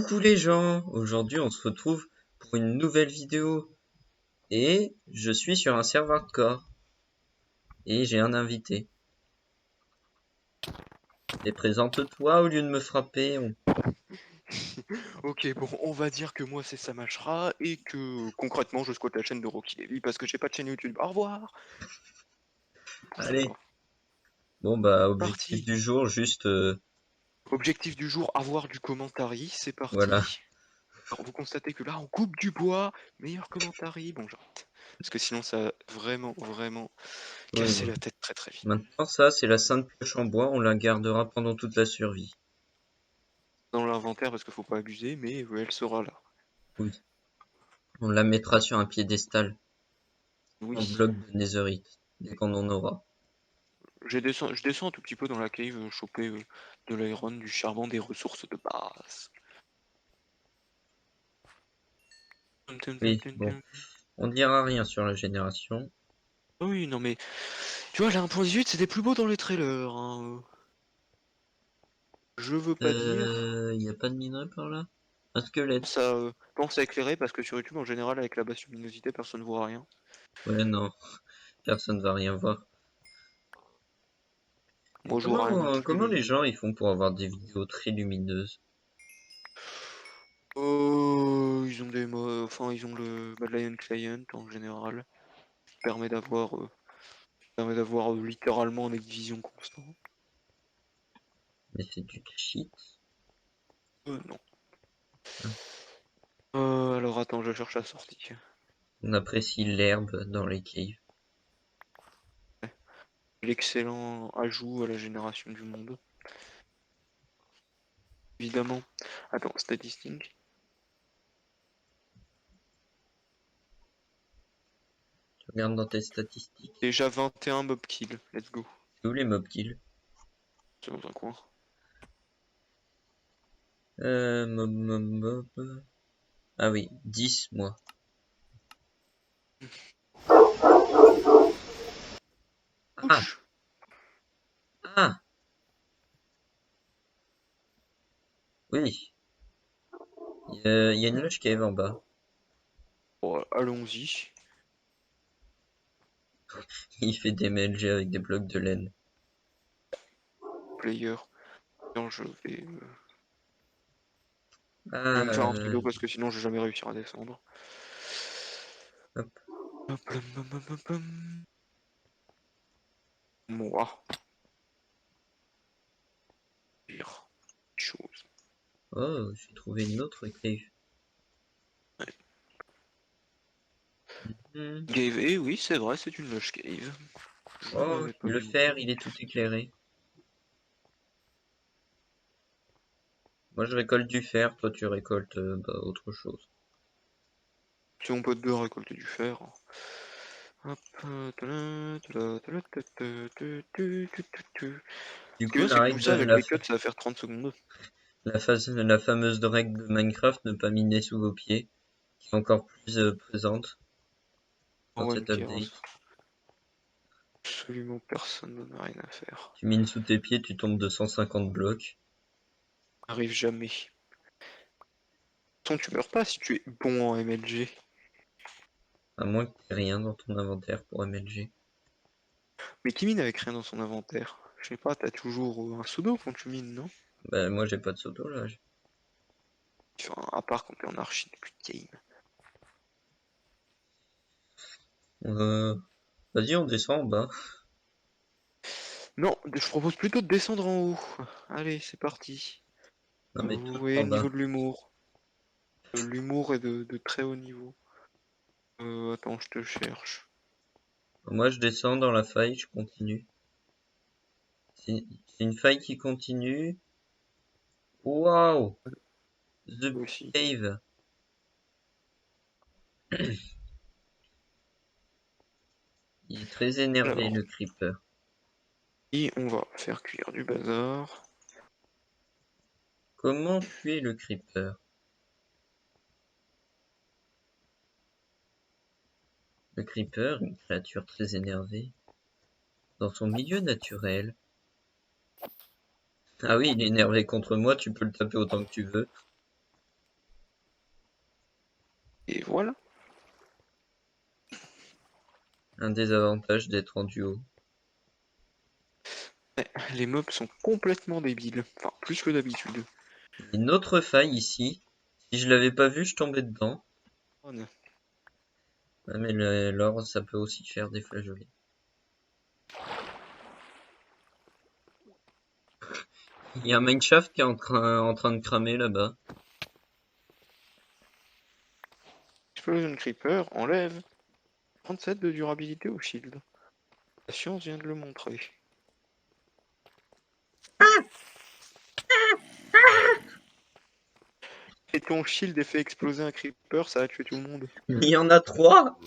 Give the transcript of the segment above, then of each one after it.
Coucou les gens, aujourd'hui on se retrouve pour une nouvelle vidéo et je suis sur un serveur de corps et j'ai un invité. Et présente-toi au lieu de me frapper. Ok, bon, on va dire que moi c'est Samashra et que concrètement je squatte la chaîne de Rocky Levy parce que j'ai pas de chaîne YouTube. Au revoir. Allez, bon bah objectif Parti. du jour juste Objectif du jour, avoir du commentary, c'est voilà. parti. Alors vous constatez que là on coupe du bois, meilleur commentary, bon j'arrête. Parce que sinon ça va vraiment Oui, casser bon. la tête très vite. Maintenant ça c'est la sainte pioche en bois, on la gardera pendant toute la survie. Dans l'inventaire parce qu'il faut pas abuser, mais elle sera là. Oui, on la mettra sur un piédestal en Oui. bloc de netherite dès qu'on en aura. Je descends un tout petit peu dans la cave, choper de l'iron, du charbon, des ressources de base. Oui, bon, on dira rien sur la génération. Oui, non mais, tu vois, la 1.18, c'était plus beau dans les trailers, hein. Je veux pas dire. Y a pas de minerai par là? Un squelette. Ça pense à éclairer parce que sur YouTube, en général, avec la basse luminosité, personne ne voit rien. Ouais non, personne va rien voir. Et Moi, je vois rien non plus, comment mais les bon. gens ils font pour avoir des vidéos très lumineuses? Ils ont enfin, ils ont le Badlion Client en général, qui permet d'avoir littéralement un vision constant. Mais c'est du cheat. Non. Hein. Alors attends, je cherche la sortie. On apprécie l'herbe dans les caves. L'excellent ajout à la génération du monde. Évidemment. Attends, statistiques. Tu regardes dans tes statistiques. Déjà 21 mob kills. Let's go. C'est où les mob kills? C'est dans un coin. Mob. Ah oui, 10 moi. Ah! Ouch. Ah! Oui. Il y a une loge cave en bas. Bon, allons-y. Il fait des MLG avec des blocs de laine. Player. Non, je Ah, vais me faire un pseudo parce que sinon je vais jamais réussir à descendre. hop. Hop, hum, hum, hum, hum, hum. Moi. Pire chose. Oh, j'ai trouvé une autre cave. Hmm. Cave, eh oui, c'est vrai, c'est une loge cave. Je Oh, n'avais pas le vu fer, encore. il est tout éclairé. Moi, je récolte du fer, toi, tu récoltes autre chose. Si on peut deux récolter du fer. Hop. Tadam, tadam, tadam, tadam, tu, tu, tu. Du Ce qui est coup, bien, c'est que tout ça, avec les cuts, ça va faire 30 secondes. la fameuse règle de Minecraft, ne pas miner sous vos pieds, qui est encore plus présente Oh dans ouais, who cet cares? update. Absolument personne n'en a rien à faire. Tu mines sous tes pieds, tu tombes de 150 blocs. Arrive jamais. De toute façon, tu meurs pas si tu es bon en MLG. À moins que t'aies rien dans ton inventaire pour MLG. Mais qui mine avec rien dans son inventaire? Je sais pas, t'as toujours un pseudo quand tu mines, non? Bah, moi, j'ai pas de pseudo là. Enfin, à part quand t'es en archi depuis de game. Euh, Vas-y, on descend en bas. Non, je propose plutôt de descendre en haut. Allez, c'est parti. Non, mais tout Ouais, en niveau bas. de l'humour. L'humour est de très haut niveau. Attends, je te cherche. Moi, je descends dans la faille, je continue. C'est une faille qui continue. Waouh! The Moi aussi. Cave. Il est très énervé, Alors, le creeper. et on va faire cuire du bazar. Comment tuer le creeper? Le creeper, une créature très énervée. Dans son milieu naturel. Ah oui, il est énervé contre moi, tu peux le taper autant que tu veux. voilà. Un désavantage d'être en duo. Les mobs sont complètement débiles. Enfin, plus que d'habitude. Une autre faille ici. Si je l'avais pas vu, je tombais dedans. Oh, non. Ah, mais l'or, ça peut aussi faire des flageolets. Il y a un mineshaft qui est en train de cramer là-bas. Explosion Creeper enlève 37 de durabilité au shield. La science vient de le montrer. Et ton shield est fait exploser un creeper, ça a tué tout le monde. Il y en a 3.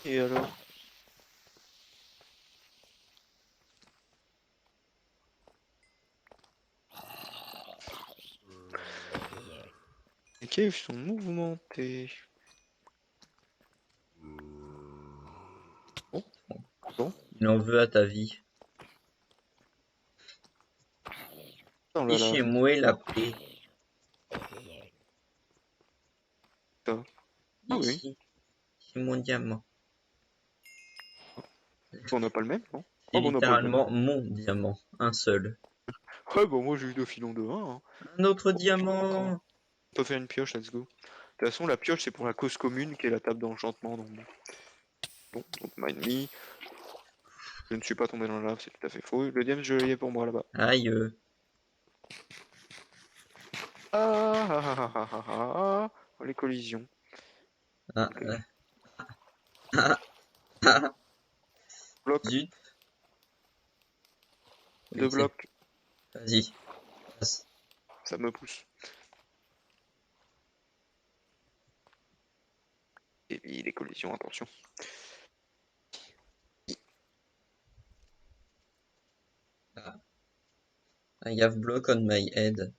Et alors? Les caves sont mouvementées. Bon, bon. Il en veut à ta vie. Dans la lave. Fichez-moi la paix. Ça. Ah oui. Ici. C'est mon diamant. On n'a pas le même, non? C'est Ah bon, on n'a pas le même. littéralement mon diamant. Un seul. Ouais, bon, moi j'ai eu 2 filons de 1. Hein. Un autre Oh, encore. diamant. On peut faire une pioche, let's go. De toute façon, la pioche c'est pour la cause commune qui est la table d'enchantement. Donc bon, donc mind me. Je ne suis pas tombé dans la lave, c'est tout à fait faux. Le diamant, je l'ai pour moi là-bas. Aïe. Ah ah ah ah ah ah ah. Oh, les collisions. Ah, ah, ah, Bloc, zut. 2 Oui, c'est. blocs, Vas-y. Passe. ça me pousse. Et puis les collisions, attention. I have block on my head.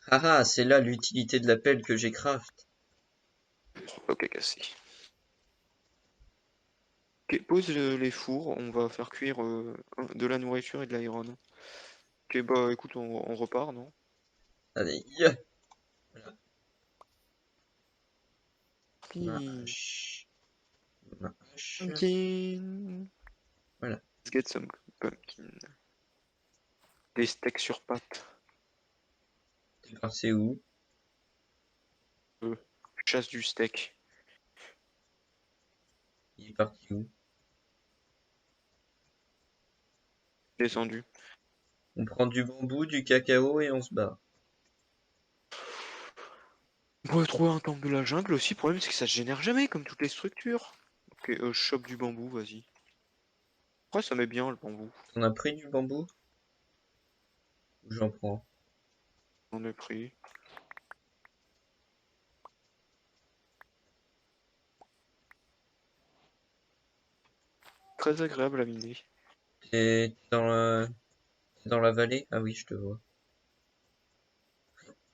Ah, c'est là l'utilité de la pelle que j'ai craft. Bloc à casser. Ok, pose les fours, on va faire cuire de la nourriture et de l'iron. Ok, bah écoute, on repart, non? Allez. Ma Puis, hache. Ma hache. pumpkin. Voilà. Let's get some pumpkin. Des steaks sur pattes. T'es passé où? Chasse du steak. Il est parti où? Descendu. On prend du bambou, du cacao et on se barre. On pourrait trouver un temple de la jungle aussi. Le problème, c'est que ça se génère jamais, comme toutes les structures. Ok, je chope du bambou, vas-y. Après, ça met bien le bambou. T'en as pris du bambou? Ou j'en prends? J'en ai pris. Très agréable à miner. T'es dans la vallée? Ah oui, je te vois.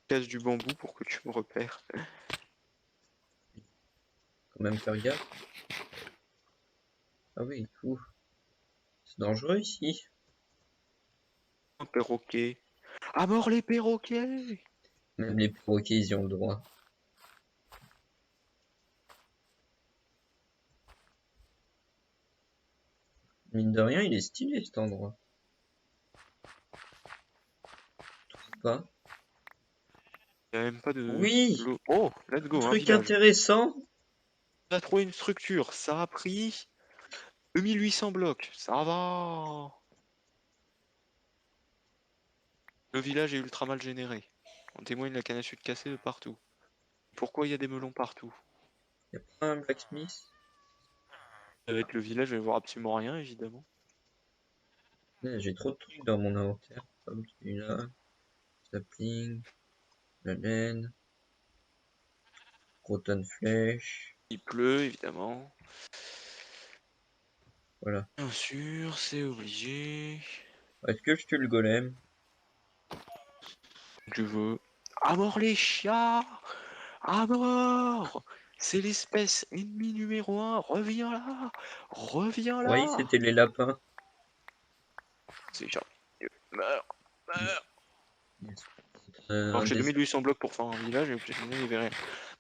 Casse du bambou pour que tu me repères. Quand même faire gaffe. Ah oui, ouf. C'est dangereux ici. Un perroquet. À mort les perroquets! Même les perroquets, ils y ont le droit. Mine de rien, il est stylé cet endroit. Tu trouves pas? Y'a même pas de... Oui! Oh, let's go, un Truc village. intéressant! On a trouvé une structure, ça a pris 2800 blocs, ça va. Le village est ultra mal généré. On témoigne la canne à sucre cassée de partout. Pourquoi il y a des melons partout? Y'a pas un blacksmith? Avec le village, je vais voir absolument rien, évidemment. J'ai trop de trucs dans mon inventaire. Comme celui-là. Sapling. La laine. Rotten flèche. Il pleut, évidemment. Voilà. Bien sûr, c'est obligé. Est-ce que je tue le golem? Tu veux. À mort les chiens! À mort! C'est l'espèce ennemie numéro 1, reviens là! Reviens Oui, là! c'était les lapins. C'est genre. Meurs! Meurs! Un Alors j'ai des... 2800 blocs pour faire un village et au final il y avait rien.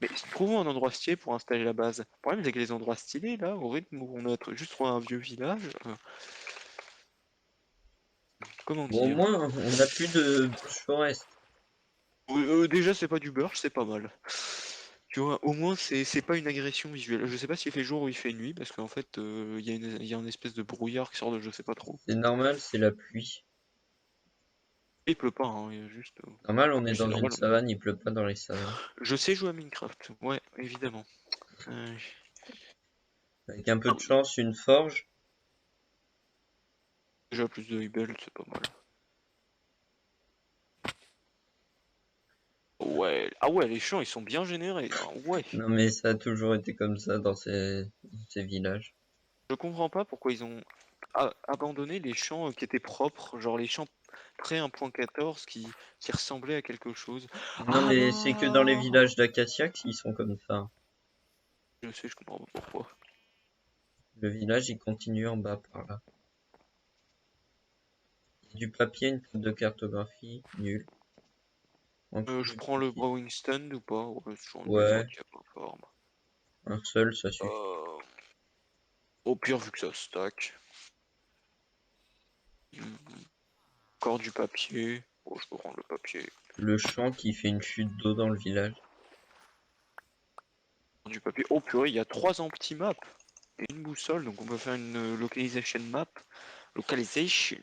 Mais trouvons un endroit stylé pour installer la base. Le problème, c'est que les endroits stylés, là, au rythme où on a juste trouvé un vieux village, comment Bon, au dire? moins, on n'a plus de bush forest. Déjà, c'est pas du burst, c'est pas mal. Tu vois, au moins, c'est pas une agression visuelle. Je sais pas s'il fait jour ou il fait nuit, parce qu'en fait, il y a une espèce de brouillard qui sort de je sais pas trop. C'est normal, c'est la pluie. Il pleut pas, hein, il y a juste. Normal, on est Oui, c'est dans une normal. savane, il pleut pas dans les savanes. Je sais jouer à Minecraft, ouais, évidemment. Avec un peu de chance, une forge. Déjà plus de Hebel, c'est pas mal. Ouais, ah ouais, les champs ils sont bien générés, hein, ouais. Non, mais ça a toujours été comme ça dans ces villages. Je comprends pas pourquoi ils ont abandonné les champs qui étaient propres, genre les champs près 1.14 qui ressemblaient à quelque chose. Non, Ah mais c'est que dans les non! villages d'Acacia qu'ils sont comme ça. Je sais, je comprends pas pourquoi. Le village, il continue en bas par là. Du papier, une table de cartographie, nul. Encore Je du prends le papier. Brewing Stand ou pas? Ouais, c'est toujours une maison Ouais, qui a pas forme. un seul, ça suffit. Au pire, vu que ça stack. Encore du papier. Oh, je peux prendre le papier. Le champ qui fait une chute d'eau dans le village. Du papier. Oh purée, il y a 3 empty maps et une boussole, donc on peut faire une localization map. Localization.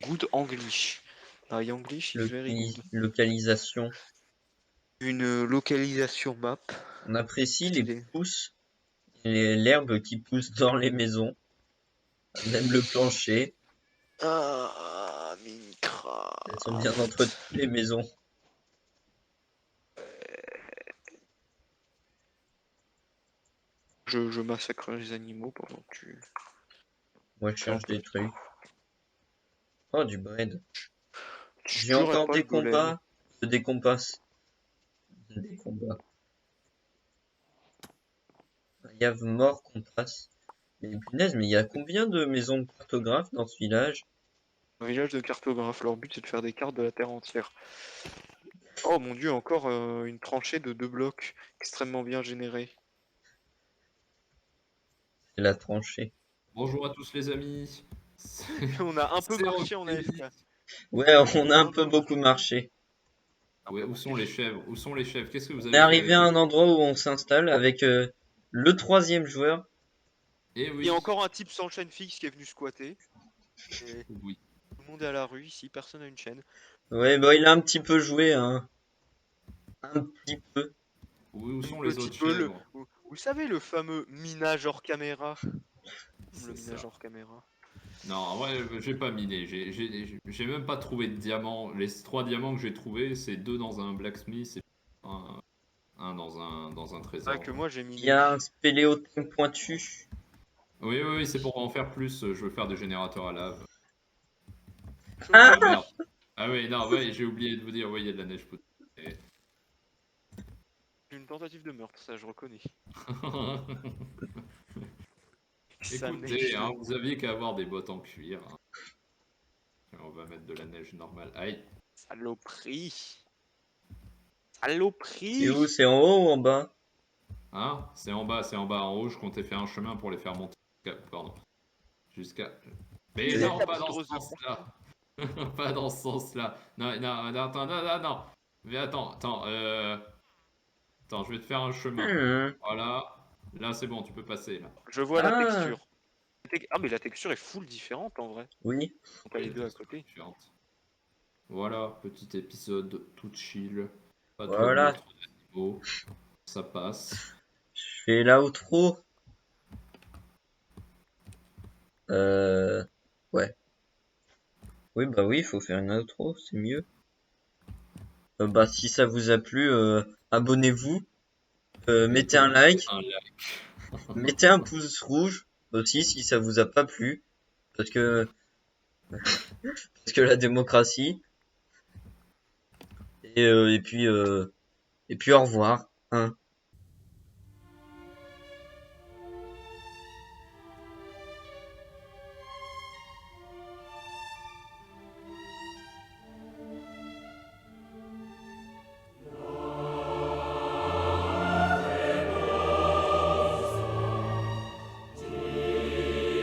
Good English. My English is very good. Localisation. Une localisation map. On apprécie les Stylé. pousses et l'herbe qui pousse dans les maisons. Même le plancher. Ah, Elles sont bien Minecraft. entretenues, les maisons. Je massacre les animaux pendant que Moi, je tu cherche des trucs. Oh, du bread. Je J'ai tuerai encore pas le des golem. combats. Des combats. Des combats. Il y a mort qu'on passe. Mais punaise, mais il y a combien de maisons de cartographes dans ce village? Un village de cartographes, leur but c'est de faire des cartes de la Terre entière. Oh mon dieu, encore une tranchée de 2 blocs extrêmement bien générée. C'est la tranchée. Bonjour à tous les amis. On a un peu C'est marché en Rocky. AFK. Ouais, on a un Un peu peu beaucoup marché. Ouais, où sont les chèvres? Où sont les chèvres? Qu'est-ce que vous On est avez fait arrivé avec à vos... un endroit où on s'installe avec le troisième joueur. Eh Il y a oui, encore un type sans chaîne fixe qui est venu squatter. Et oui. tout le monde est à la rue ici, personne n'a une chaîne. Ouais, bah il a un petit peu joué, hein. Un petit peu. Où Un sont les petit autres peu chèvres? vous savez le fameux minage hors caméra. Le C'est minage ça. hors caméra. Non, en vrai, j'ai pas miné. J'ai même pas trouvé de diamants. Les 3 diamants que j'ai trouvés, c'est 2 dans un blacksmith et un dans un Ah trésor. que moi j'ai Il y miné. a un spéléothème pointu. Oui, c'est pour en faire plus. Je veux faire des générateurs à lave. Ah, Ah merde. Ah oui, non, ouais, j'ai oublié de vous dire, oui, il y a de la neige poudre. Une tentative de meurtre, ça je reconnais. Ça Écoutez, neige hein, de vous aviez qu'à avoir des bottes en cuir, hein. Tiens, on va mettre de la neige normale. Aïe. saloperie. c'est où? Saloperie. C'est en haut ou en bas? Hein? C'est en bas, c'est en bas. En haut, je comptais faire un chemin pour les faire monter. Pardon. Jusqu'à. Mais Vous êtes non, la pas dans ce poudreuse. sens-là. Pas dans ce sens-là. Non, non, non, attends, non, non, non. Mais attends, je vais te faire un chemin. Hmm. Voilà. Là, c'est bon, tu peux passer, là. Je vois la Ah, texture. Ah mais la texture est full différente en vrai. oui. Quand t'as Oui, les la deux à texture est côté. différente. Voilà, petit épisode tout chill. Pas trop de Voilà. meurtres d'animaux. Ça passe. Je fais l'outro. Euh, ouais. Oui, bah oui, il faut faire une outro, c'est mieux. Bah si ça vous a plu, abonnez-vous, Et mettez comme un like, un like. mettez un pouce rouge aussi si ça vous a pas plu, parce que la démocratie. Et puis au revoir. Hein.